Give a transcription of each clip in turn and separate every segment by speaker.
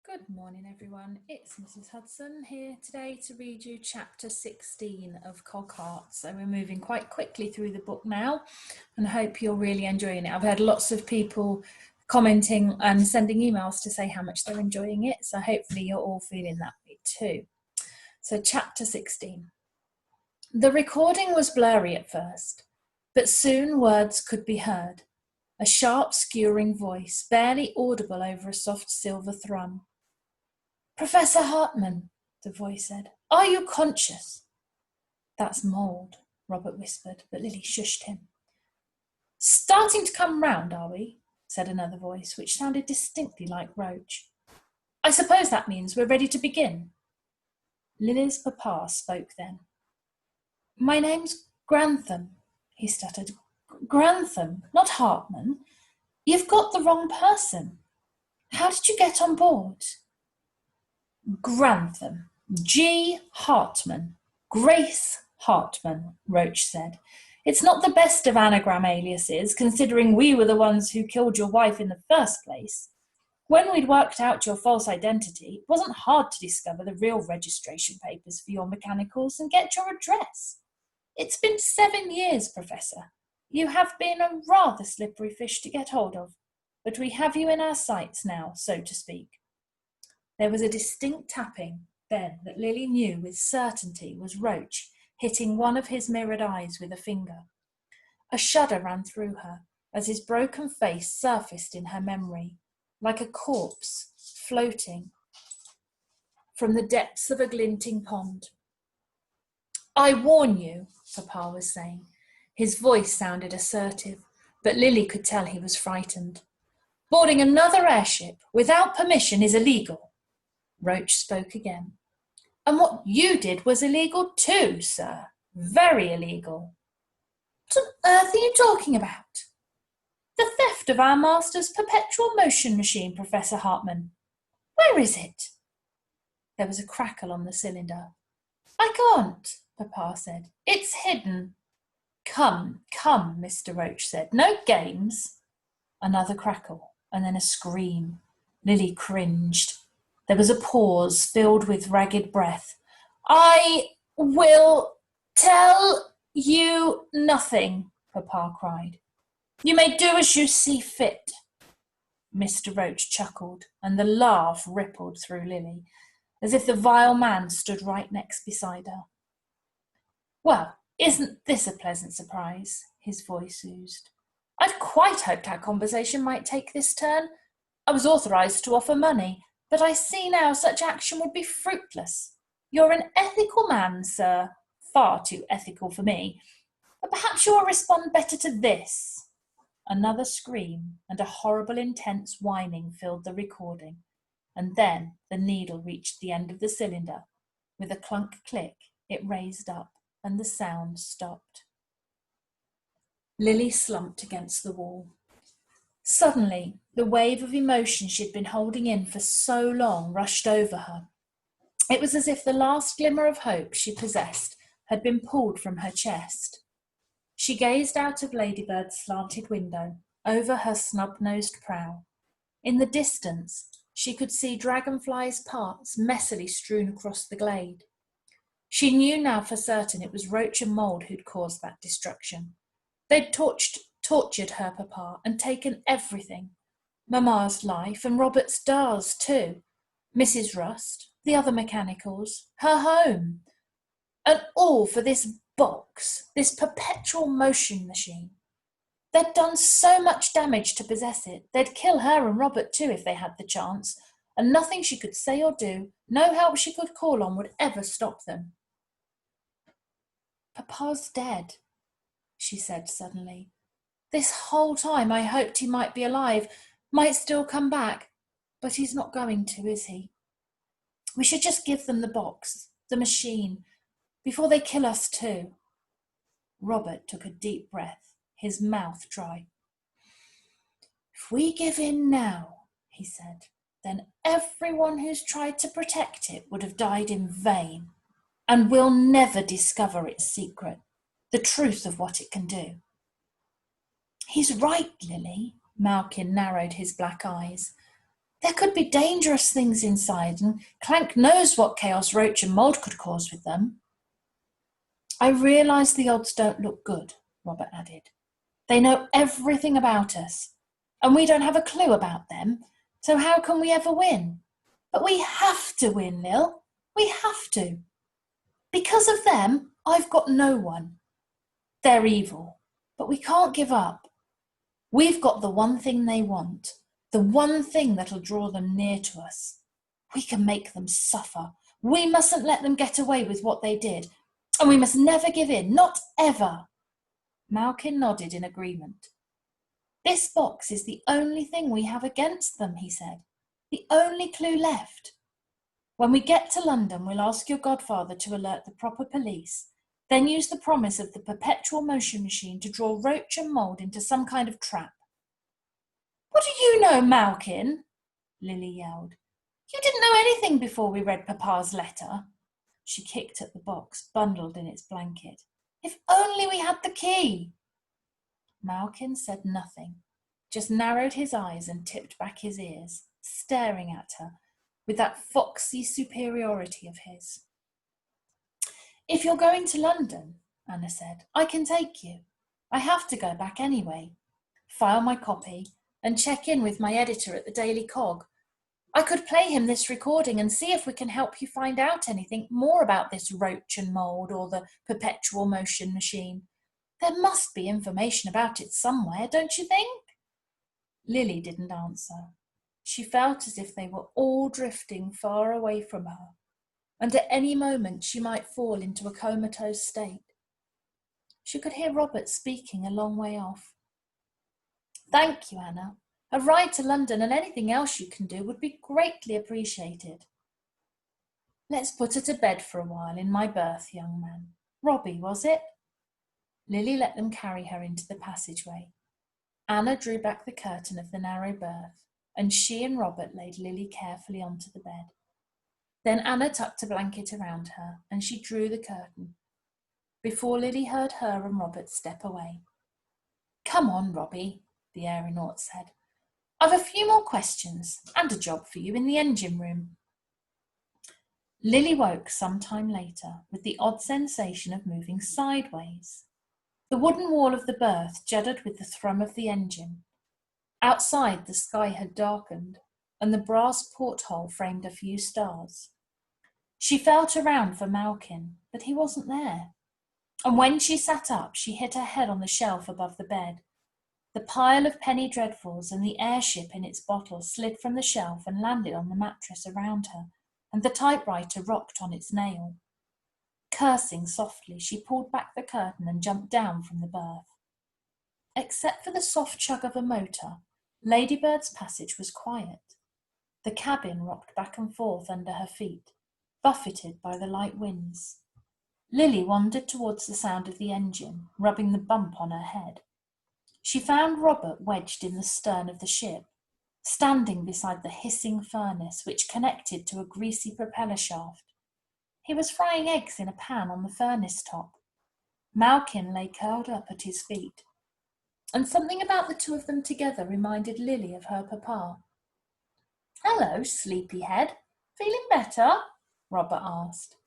Speaker 1: Good morning, everyone. It's Mrs. Hudson here today to read you chapter 16 of Cogheart. So we're moving quite quickly through the book now and I hope you're really enjoying it. I've had lots of people commenting and sending emails to say how much they're enjoying it. So hopefully you're all feeling that way too. So chapter 16. The recording was blurry at first, but soon words could be heard. A sharp, skewering voice, barely audible over a soft silver thrum. Professor Hartman, the voice said, are you conscious? That's mould, Robert whispered, but Lily shushed him. Starting to come round, are we? Said another voice, which sounded distinctly like Roach. I suppose that means we're ready to begin. Lily's papa spoke then. My name's Grantham, he stuttered. Grantham, not Hartman. You've got the wrong person. How did you get on board? Grantham, G. Hartman, Grace Hartman, Roach said. It's not the best of anagram aliases, considering we were the ones who killed your wife in the first place. When we'd worked out your false identity, it wasn't hard to discover the real registration papers for your mechanicals and get your address. It's been 7 years, Professor. You have been a rather slippery fish to get hold of, but we have you in our sights now, so to speak. There was a distinct tapping, then, that Lily knew with certainty was Roach hitting one of his mirrored eyes with a finger. A shudder ran through her as his broken face surfaced in her memory, like a corpse floating from the depths of a glinting pond. I warn you, Papa was saying. His voice sounded assertive, but Lily could tell he was frightened. Boarding another airship without permission is illegal. Roach spoke again. And what you did was illegal too, sir. Very illegal. What on earth are you talking about? The theft of our master's perpetual motion machine, Professor Hartman. Where is it? There was a crackle on the cylinder. I can't, Papa said. It's hidden. Come, Mr. Roach said. No games. Another crackle, and then a scream. Lily cringed. There was a pause filled with ragged breath. I will tell you nothing, Papa cried. You may do as you see fit. Mr. Roach chuckled, and the laugh rippled through Lily, as if the vile man stood right next beside her. Well, isn't this a pleasant surprise? His voice oozed. I'd quite hoped our conversation might take this turn. I was authorised to offer money, but I see now such action would be fruitless. You're an ethical man, sir. Far too ethical for me. But perhaps you'll respond better to this. Another scream and a horrible intense whining filled the recording, and then the needle reached the end of the cylinder. With a clunk click, it raised up, and the sound stopped. Lily slumped against the wall. Suddenly, the wave of emotion she'd been holding in for so long rushed over her. It was as if the last glimmer of hope she possessed had been pulled from her chest. She gazed out of Ladybird's slanted window, over her snub-nosed prow. In the distance, she could see Dragonfly's parts messily strewn across the glade. She knew now for certain it was Roach and Mould who'd caused that destruction. They'd tortured her papa and taken everything. Mamma's life and Robert's Dars too. Mrs. Rust, the other mechanicals, her home. And all for this box, this perpetual motion machine. They'd done so much damage to possess it. They'd kill her and Robert too if they had the chance, and nothing she could say or do, no help she could call on would ever stop them. Papa's dead, she said suddenly. This whole time I hoped he might be alive, might still come back, but he's not going to, is he? We should just give them the box, the machine, before they kill us too. Robert took a deep breath, his mouth dry. If we give in now, he said, then everyone who's tried to protect it would have died in vain, and we'll never discover its secret, the truth of what it can do. He's right, Lily. Malkin narrowed his black eyes. There could be dangerous things inside, and Clank knows what chaos roach and mould could cause with them. I realise the odds don't look good, Robert added. They know everything about us, and we don't have a clue about them, so how can we ever win? But we have to win, Lil. We have to. Because of them, I've got no one. They're evil, but we can't give up. We've got the one thing they want, the one thing that'll draw them near to us. We can make them suffer. We mustn't let them get away with what they did, and we must never give in, not ever. Malkin nodded in agreement. This box is the only thing we have against them, he said. The only clue left. When we get to London, we'll ask your godfather to alert the proper police, then use the promise of the perpetual motion machine to draw roach and mould into some kind of trap. What do you know, Malkin? Lily yelled. You didn't know anything before we read Papa's letter. She kicked at the box, bundled in its blanket. If only we had the key. Malkin said nothing, just narrowed his eyes and tipped back his ears, staring at her with that foxy superiority of his. If you're going to London, Anna said, I can take you. I have to go back anyway. File my copy and check in with my editor at the Daily Cog. I could play him this recording and see if we can help you find out anything more about this roach and mould or the perpetual motion machine. There must be information about it somewhere, don't you think? Lily didn't answer. She felt as if they were all drifting far away from her, and at any moment she might fall into a comatose state. She could hear Robert speaking a long way off. Thank you, Anna. A ride to London and anything else you can do would be greatly appreciated. Let's put her to bed for a while in my berth, young man. Robbie, was it? Lily let them carry her into the passageway. Anna drew back the curtain of the narrow berth, and she and Robert laid Lily carefully onto the bed. Then Anna tucked a blanket around her, and she drew the curtain, before Lily heard her and Robert step away. Come on, Robbie, the aeronaut said. I've a few more questions and a job for you in the engine room. Lily woke some time later with the odd sensation of moving sideways. The wooden wall of the berth juddered with the thrum of the engine. Outside, the sky had darkened, and the brass porthole framed a few stars. She felt around for Malkin, but he wasn't there. And when she sat up, she hit her head on the shelf above the bed. The pile of penny dreadfuls and the airship in its bottle slid from the shelf and landed on the mattress around her, and the typewriter rocked on its nail. Cursing softly, she pulled back the curtain and jumped down from the berth. Except for the soft chug of a motor, Ladybird's passage was quiet. The cabin rocked back and forth under her feet, buffeted by the light winds. Lily wandered towards the sound of the engine, rubbing the bump on her head. She found Robert wedged in the stern of the ship, standing beside the hissing furnace which connected to a greasy propeller shaft. He was frying eggs in a pan on the furnace top. Malkin lay curled up at his feet, and something about the two of them together reminded Lily of her papa. Hello, sleepyhead. Feeling better? Robert asked.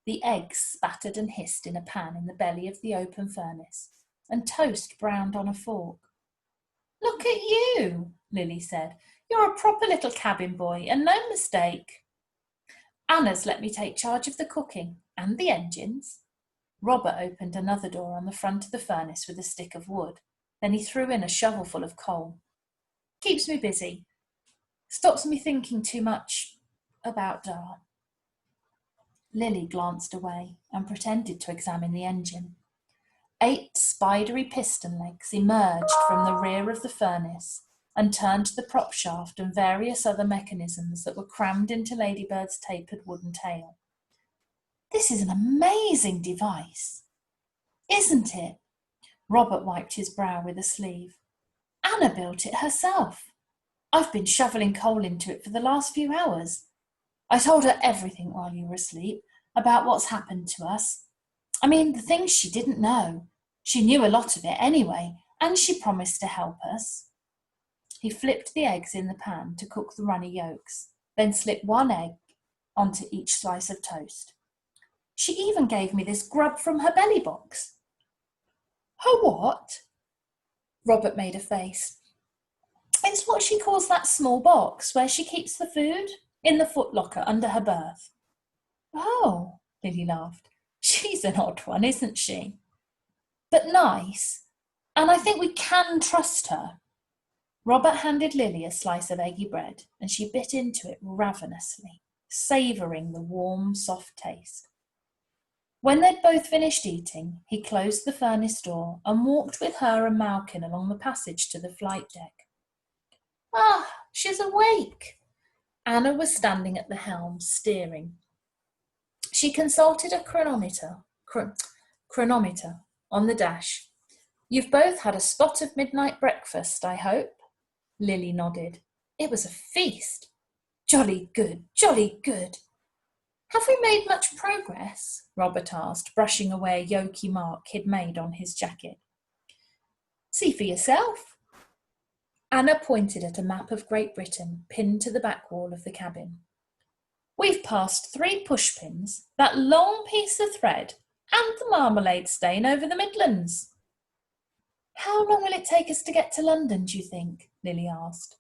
Speaker 1: The eggs spattered and hissed in a pan in the belly of the open furnace, and toast browned on a fork. Look at you, Lily said. You're a proper little cabin boy, and no mistake. Anna's let me take charge of the cooking and the engines. Robert opened another door on the front of the furnace with a stick of wood. Then he threw in a shovelful of coal. Keeps me busy. Stops me thinking too much about Dar. Lily glanced away and pretended to examine the engine. 8 spidery piston legs emerged from the rear of the furnace and turned to the prop shaft and various other mechanisms that were crammed into Ladybird's tapered wooden tail. This is an amazing device, isn't it? Robert wiped his brow with a sleeve. Anna built it herself. I've been shoveling coal into it for the last few hours. I told her everything while you were asleep about what's happened to us. I mean, the things she didn't know. She knew a lot of it anyway, and she promised to help us. He flipped the eggs in the pan to cook the runny yolks, then slipped one egg onto each slice of toast. She even gave me this grub from her belly box. Her what? Robert made a face. It's what she calls that small box where she keeps the food, in the footlocker under her berth. Oh, Lily laughed. She's an odd one, isn't she? But nice, and I think we can trust her. Robert handed Lily a slice of eggy bread, and she bit into it ravenously, savouring the warm, soft taste. When they'd both finished eating, he closed the furnace door and walked with her and Malkin along the passage to the flight deck. Ah, she's awake! Anna was standing at the helm, steering. She consulted a chronometer on the dash. You've both had a spot of midnight breakfast, I hope? Lily nodded. It was a feast. Jolly good, jolly good. Have we made much progress? Robert asked, brushing away a yolky mark he'd made on his jacket. See for yourself. Anna pointed at a map of Great Britain pinned to the back wall of the cabin. We've passed 3 pushpins, that long piece of thread, and the marmalade stain over the Midlands. How long will it take us to get to London, do you think? Lily asked.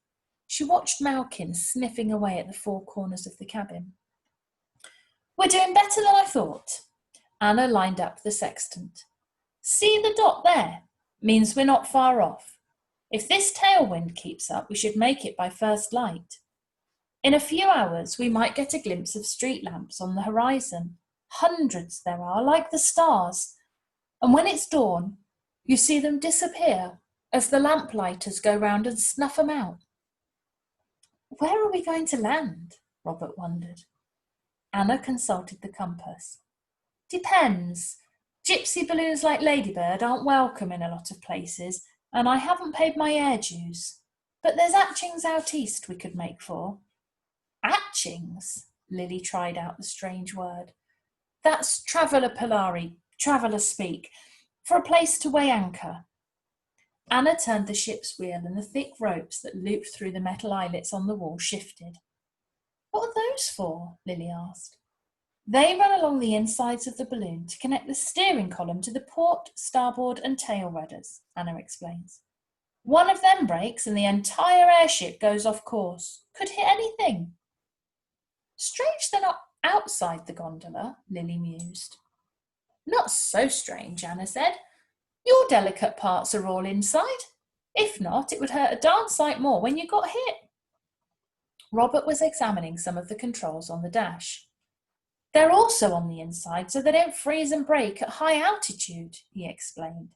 Speaker 1: She watched Malkin sniffing away at the 4 corners of the cabin. We're doing better than I thought. Anna lined up the sextant. See the dot there? Means we're not far off. If this tailwind keeps up, we should make it by first light. In a few hours, we might get a glimpse of street lamps on the horizon. Hundreds there are, like the stars. And when it's dawn, you see them disappear as the lamplighters go round and snuff them out. Where are we going to land? Robert wondered. Anna consulted the compass. Depends. Gypsy balloons like Ladybird aren't welcome in a lot of places, and I haven't paid my air dues. But there's Atchings out east we could make for. Atchings? Lily tried out the strange word. That's traveller Polari, traveller speak, for a place to weigh anchor. Anna turned the ship's wheel and the thick ropes that looped through the metal eyelets on the wall shifted. What are those for? Lily asked. They run along the insides of the balloon to connect the steering column to the port, starboard and tail rudders, Anna explains. One of them breaks and the entire airship goes off course. Could hit anything. Strange they're not outside the gondola, Lily mused. Not so strange, Anna said. Your delicate parts are all inside. If not, it would hurt a darn sight more when you got hit. Robert was examining some of the controls on the dash. They're also on the inside so they don't freeze and break at high altitude, he explained.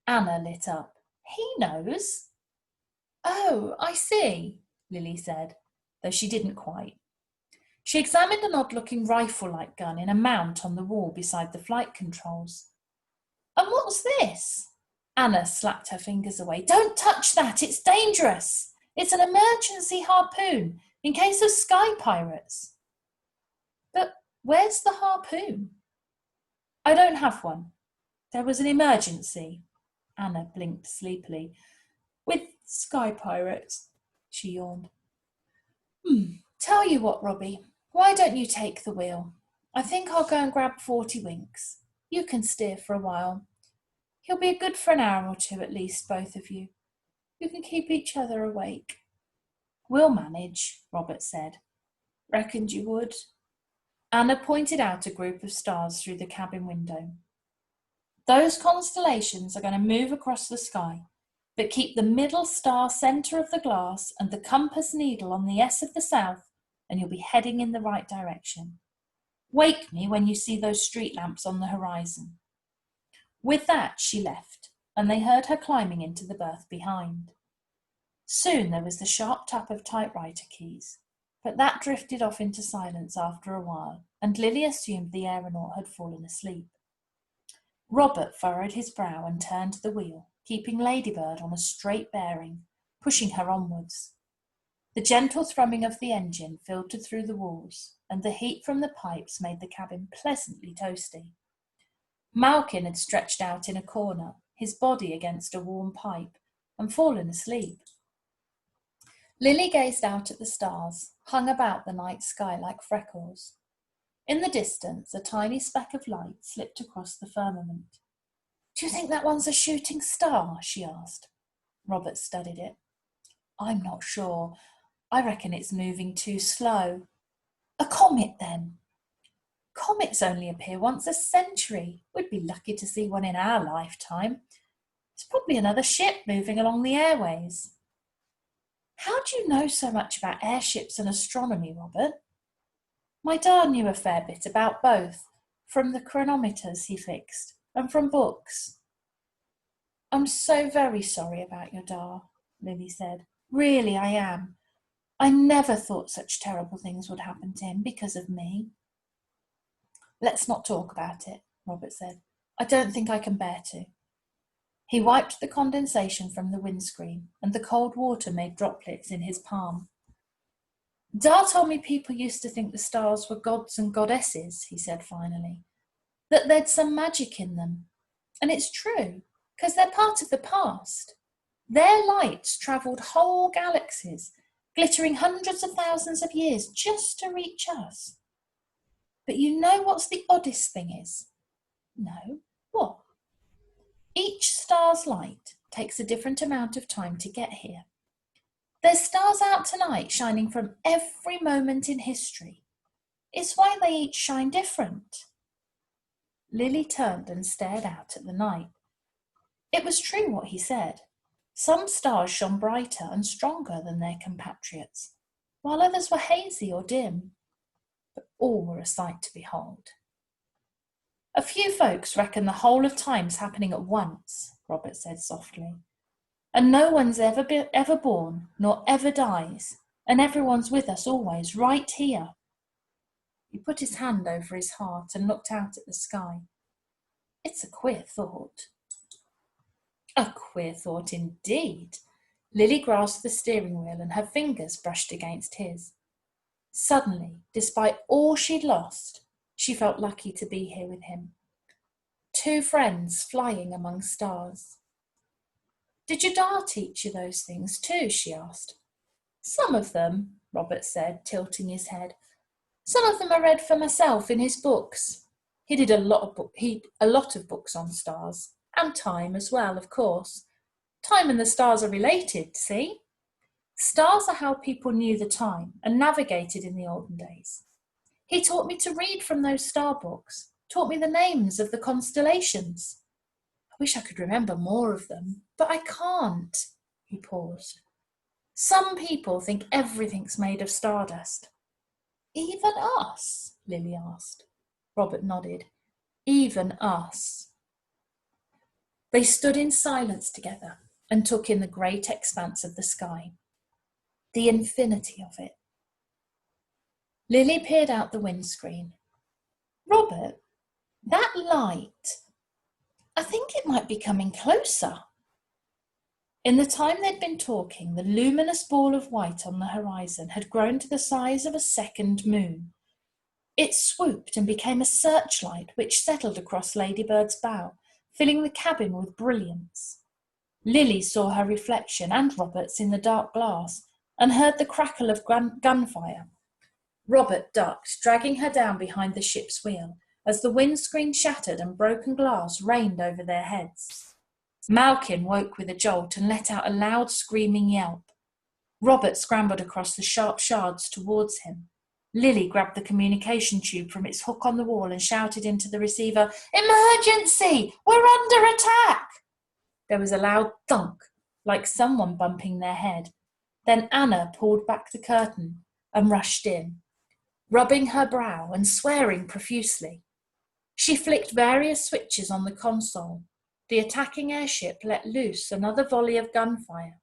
Speaker 1: Anna lit up. He knows. Oh, I see, Lily said, though she didn't quite. She examined an odd-looking rifle-like gun in a mount on the wall beside the flight controls. And what's this? Anna slapped her fingers away. Don't touch that, it's dangerous. It's an emergency harpoon in case of sky pirates. But where's the harpoon? I don't have one. There was an emergency. Anna blinked sleepily. With sky pirates, she yawned. Tell you what, Robbie, why don't you take the wheel? I think I'll go and grab 40 winks. You can steer for a while. He'll be good for an hour or 2 at least, both of you. You can keep each other awake. We'll manage, Robert said. Reckoned you would. Anna pointed out a group of stars through the cabin window. Those constellations are going to move across the sky, but keep the middle star centre of the glass and the compass needle on the S of the south, and you'll be heading in the right direction. Wake me when you see those street lamps on the horizon. With that, she left, and they heard her climbing into the berth behind. Soon there was the sharp tap of typewriter keys, but that drifted off into silence after a while, and Lily assumed the aeronaut had fallen asleep. Robert furrowed his brow and turned the wheel, keeping Ladybird on a straight bearing, pushing her onwards. The gentle thrumming of the engine filtered through the walls, and the heat from the pipes made the cabin pleasantly toasty. Malkin had stretched out in a corner, his body against a warm pipe, and fallen asleep. Lily gazed out at the stars, hung about the night sky like freckles. In the distance, a tiny speck of light slipped across the firmament. "Do you think that one's a shooting star?" she asked. Robert studied it. "I'm not sure. I reckon it's moving too slow." "A comet, then?" "Comets only appear once a century. We'd be lucky to see one in our lifetime. It's probably another ship moving along the airways." "How do you know so much about airships and astronomy, Robert?" "My dad knew a fair bit about both, from the chronometers he fixed, and from books." "I'm so very sorry about your da," Lily said. "Really, I am. I never thought such terrible things would happen to him because of me." "Let's not talk about it," Robert said. "I don't think I can bear to." He wiped the condensation from the windscreen, and the cold water made droplets in his palm. "Da told me people used to think the stars were gods and goddesses," he said finally, "that there'd some magic in them. And it's true, because they're part of the past. Their lights travelled whole galaxies, glittering hundreds of thousands of years just to reach us. But you know what's the oddest thing is?" "No, what?" "Each star's light takes a different amount of time to get here. There's stars out tonight shining from every moment in history. It's why they each shine different." Lily turned and stared out at the night. It was true what he said. Some stars shone brighter and stronger than their compatriots, while others were hazy or dim. But all were a sight to behold. "A few folks reckon the whole of time's happening at once," Robert said softly. "And no one's ever born, nor ever dies, and everyone's with us always, right here." He put his hand over his heart and looked out at the sky. "It's a queer thought." "A queer thought indeed." Lily grasped the steering wheel and her fingers brushed against his. Suddenly, despite all she'd lost, she felt lucky to be here with him. Two friends flying among stars. "Did your da teach you those things too?" she asked. "Some of them," Robert said, tilting his head. "Some of them I read for myself in his books. He did a lot of books on stars, and time as well, of course. Time and the stars are related, see? Stars are how people knew the time and navigated in the olden days. He taught me to read from those star books, taught me the names of the constellations. I wish I could remember more of them, but I can't." He paused. "Some people think everything's made of stardust." "Even us?" Lily asked. Robert nodded. "Even us." They stood in silence together and took in the great expanse of the sky. The infinity of it. Lily peered out the windscreen. "Robert, that light, I think it might be coming closer." In the time they'd been talking, the luminous ball of white on the horizon had grown to the size of a second moon. It swooped and became a searchlight which settled across Ladybird's bow, filling the cabin with brilliance. Lily saw her reflection and Robert's in the dark glass and heard the crackle of gunfire. Robert ducked, dragging her down behind the ship's wheel, as the windscreen shattered and broken glass rained over their heads. Malkin woke with a jolt and let out a loud screaming yelp. Robert scrambled across the sharp shards towards him. Lily grabbed the communication tube from its hook on the wall and shouted into the receiver, "Emergency! We're under attack!" There was a loud thunk, like someone bumping their head. Then Anna pulled back the curtain and rushed in, rubbing her brow and swearing profusely. She flicked various switches on the console. The attacking airship let loose another volley of gunfire.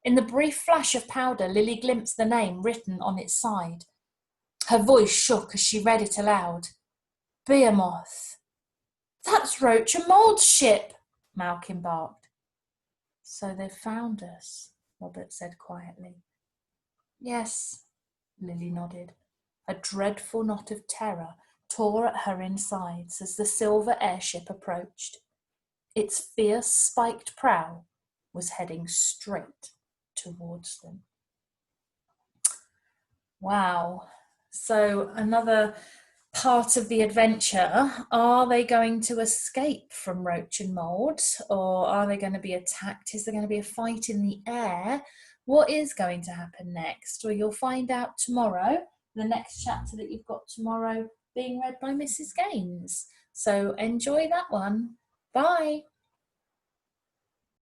Speaker 1: In the brief flash of powder, Lily glimpsed the name written on its side. Her voice shook as she read it aloud. "Behemoth." "That's Roach and Mould's ship," Malkin barked. "So they've found us," Robert said quietly. "Yes," Lily nodded. A dreadful knot of terror tore at her insides as the silver airship approached. Its fierce spiked prow was heading straight towards them. Wow. So another part of the adventure, are they going to escape from Roach and Mould, or are they going to be attacked? Is there going to be a fight in the air? What is going to happen next? Well, you'll find out tomorrow, the next chapter that you've got tomorrow being read by Mrs. Gaines. So enjoy that one. Bye.